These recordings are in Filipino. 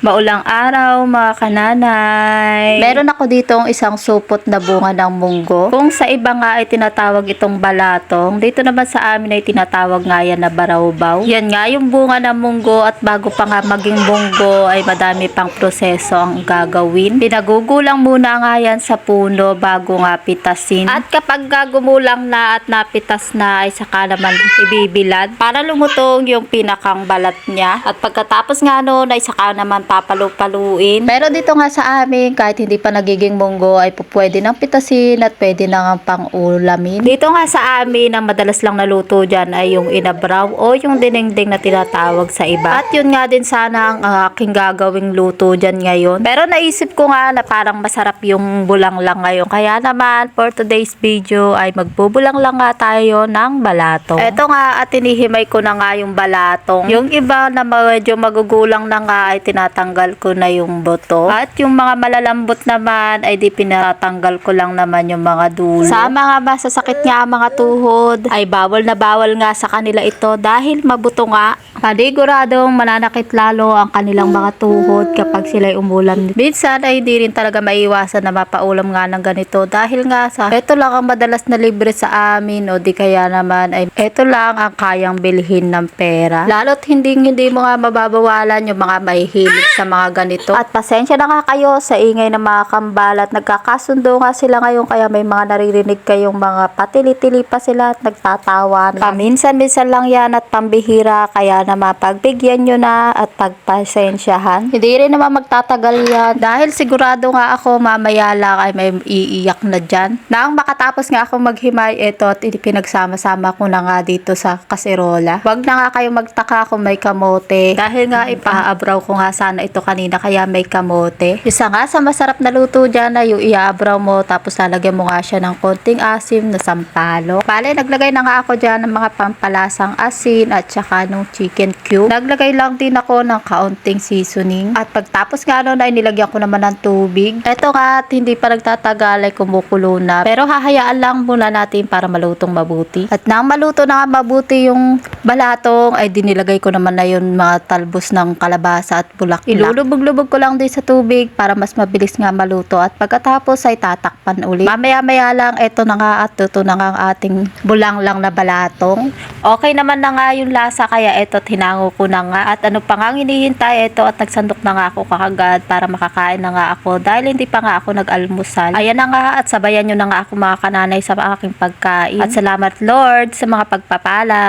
Maulang araw mga kananay. Meron ako ditong isang supot na bunga ng munggo. Kung sa iba nga ay tinatawag itong balatong, dito naman sa amin ay tinatawag nga yan na barawbaw. Yan nga yung bunga ng munggo at bago pa nga maging munggo ay madami pang proseso ang gagawin. Pinagugulang muna nga yan sa puno bago nga pitasin. At kapag gumulang na at napitas na ay saka naman ibibilad para lumutong yung pinakang balat niya. At pagkatapos nga noon ay saka naman papalu-paluin. Pero dito nga sa amin, kahit hindi pa nagiging munggo, ay pwede nang pitasin at pwede nang pang-ulamin. Dito nga sa amin, ang madalas lang naluto dyan ay yung inabraw o yung dinengdeng na tinatawag sa iba. At yun nga din sana ang aking gagawing luto dyan ngayon. Pero naisip ko nga na parang masarap yung bulang lang ngayon. Kaya naman, for today's video ay magbubulang lang nga tayo ng balatong. Eto nga at tinihimay ko na nga yung balatong. Yung iba na medyo magugulang na nga ay tinatanggal ko na yung buto. At yung mga malalambot naman ay di pinatanggal ko lang naman yung mga dulo. Sa mga masasakit nga mga tuhod ay bawal na bawal nga sa kanila ito dahil mabuto nga. Paniguradong mananakit lalo ang kanilang mga tuhod kapag sila'y umulam. Minsan ay hindi rin talaga maiwasan na mapaulam nga ng ganito dahil nga sa ito lang ang madalas na libre sa amin o di kaya naman ay ito lang ang kayang bilhin ng pera. Lalo't hindi mo nga mababawalan yung mga mahihilig sa mga ganito. At pasensya na nga kayo sa ingay ng mga kambal at nagkakasundo nga sila ngayon kaya may mga naririnig kayong mga patili-tili pa sila at nagtatawa. Paminsan-minsan lang yan at pambihira kaya naman pagbigyan nyo na at pagpasensyahan. Hindi rin naman magtatagal yan dahil sigurado nga ako mamaya lang ay may iiyak na dyan. Nang makatapos nga ako maghimay ito at pinagsama-sama ko na nga dito sa kaserola. Wag na nga kayo magtaka kung may kamote dahil nga ipaabraw ko nga sana ito kanina kaya may kamote. Isa nga sa masarap na luto dyan na yung iaabraw mo tapos lalagyan mo nga siya ng konting asim na sampalok. Bale, naglagay na nga ako dyan ng mga pampalasang asin at saka nung chicken cube. Naglagay lang din ako ng kaunting seasoning. At pagtapos nga nun ay nilagyan ko naman ng tubig. Eto nga at hindi pa nagtatagal ay kumukulo na. Pero hahayaan lang muna natin para malutong mabuti. At nang maluto na nga mabuti yung balatong ay dinilagay ko naman na yun mga talbos ng kalabasa at bulaklak. Ilulubog-lubog ko lang din sa tubig para mas mabilis nga maluto at pagkatapos ay tatakpan ulit. Mamaya-maya lang eto na nga at tuto na nga ang ating bulang lang na balatong. Okay naman na nga yung lasa kaya eto hinango ko na nga at ano pa nga hinihintay eto at nagsandok na nga ako kakagad para makakain na nga ako dahil hindi pa nga ako nag-almusal. Ayan na nga at sabayan nyo na nga ako mga kananay sa aking pagkain. At salamat Lord sa mga pagpapala.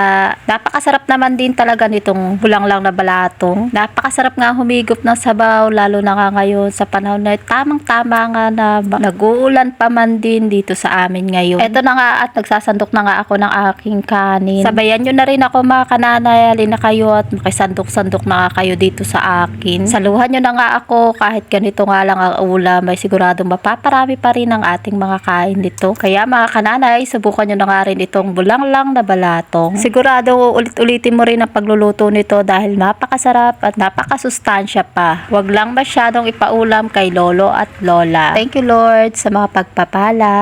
Napakasarap naman din talaga nitong bulang lang na balatong. Napakasarap nga humigop ng sabaw lalo na nga ngayon sa panahon na tamang-tama nga na nag-uulan pa man din dito sa amin ngayon. Eto na nga at nagsasandok na nga ako ng aking kanin. Sabayan nyo na rin ako mga kananay. Alin na kayo at makisandok-sandok na nga kayo dito sa akin. Saluhan nyo na nga ako kahit ganito nga lang ang ulam may siguradong mapaparami pa rin ang ating mga kain dito. Kaya mga kananay, subukan nyo na nga rin itong bulang lang na balatong. Sigurado ulit-ulitin mo rin ang pagluluto nito dahil napakasarap at napakasustansya pa. Huwag lang masyadong ipaulam kay lolo at lola. Thank you Lord sa mga pagpapala.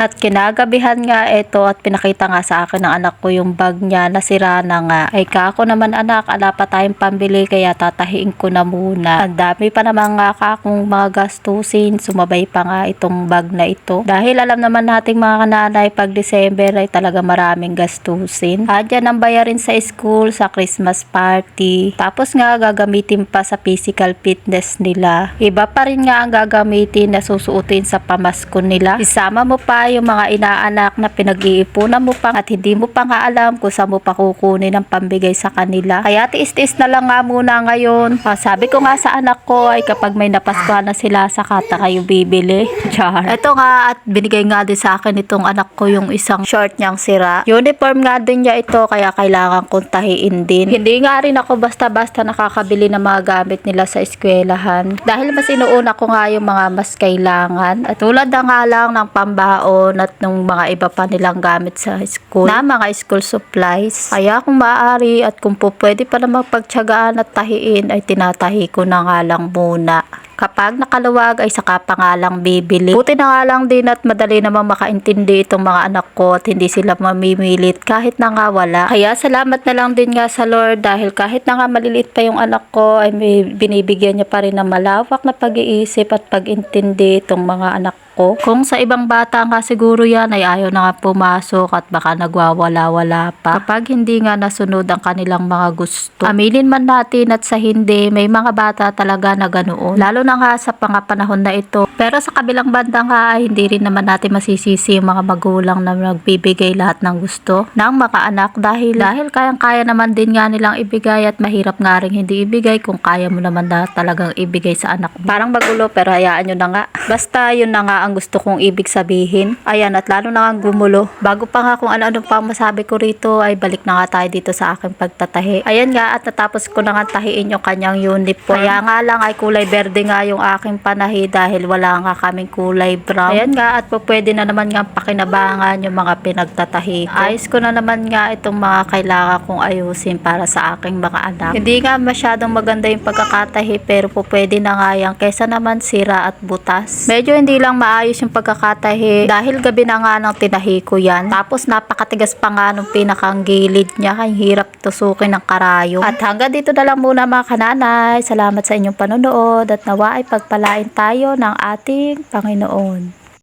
At kinagabihan nga ito at pinakita nga sa akin ng anak ko yung bag niya nasira na nga. Ay kako naman anak, ala pa tayong pambili kaya tatahiin ko na muna. Ang dami pa naman nga kakong mga gastusin. Sumabay pa nga itong bag na ito. Dahil alam naman nating mga kananay pag December ay talaga maraming gastusin. Adyan ang bayarin sa school, sa Christmas party. Tapos nga gagamitin pa sa physical fitness nila. Iba pa rin nga ang gagamitin na susuotin sa pamasko nila. Isama mo pa yung mga inaanak na pinag-iipunan mo pa at hindi mo pa nga alam kung saan mo pa kukunin ang pambigay sa kanila. Kaya tiis-tiis na lang nga muna ngayon. Sabi ko nga sa anak ko ay kapag may napaskuhan na sila sa kata kayo bibili. Char. Ito nga at binigay nga din sa akin itong anak ko yung isang short niyang sira. Uniform nga din niya ito kaya kailangan kong tahiin din. Hindi nga rin ako basta-basta nakakabili ng mga gamit nila sa eskwelahan. Dahil mas inuuna ko nga yung mga mas kailangan. At tulad na nga lang ng pambaon at ng mga iba pa nilang gamit sa school na mga school supplies. Kaya kung maaari at kung po pwede pa na magpagtyagaan at tahiin ay tinatahi ko na nga lang muna. Kapag nakaluwag ay saka pa nga lang bibili. Buti na nga lang din at madali namang makaintindi itong mga anak ko at hindi sila mamimilit kahit na nga wala. Kaya salamat na lang din nga sa Lord dahil kahit na nga maliliit pa yung anak ko ay may binibigyan niya pa rin ng malawak na pag-iisip at pag-intindi itong mga anak ko. Kung sa ibang bata nga siguro yan ay ayaw na nga pumasok at baka nagwawala-wala pa kapag hindi nga nasunod ang kanilang mga gusto. Aminin man natin at sa hindi, may mga bata talaga na ganoon. Lalo na nga sa panahon na ito. Pero sa kabilang banda nga ay hindi rin naman natin masisisi yung mga magulang na nagbibigay lahat ng gusto ng mga anak dahil kayang-kaya naman din nga nilang ibigay at mahirap nga rin hindi ibigay kung kaya mo naman na talagang ibigay sa anak mo. Parang magulo pero hayaan nyo na nga. Basta yun na nga ang gusto kong ibig sabihin. Ayan, at lalo na nga gumulo. Bago pa nga kung ano-ano pa masabi ko rito ay balik na nga tayo dito sa aking pagtatahi. Ayan nga, at natapos ko na nga tahiin yung kanyang uniform. Kaya nga lang ay kulay berde nga yung aking panahi dahil wala nga kaming kulay brown. Ayan nga, at pwede na naman nga pakinabangan yung mga pinagtatahi ko. Ayos ko na naman nga itong mga kailangan kong ayusin para sa aking mga anak. Hindi nga masyadong maganda yung pagkakatahi pero pwede na nga yan kaysa naman sira at butas. Medyo hindi lang maayos yung pagkakatahi dahil gabi na nga nang tinahi ko yan. Tapos napakatigas pa nga nung pinakang gilid niya. Ang hirap tusukin ng karayom. At hanggang dito na lang muna mga kananay. Salamat sa inyong panonood at nawa ay pagpalain tayo ng ating Panginoon.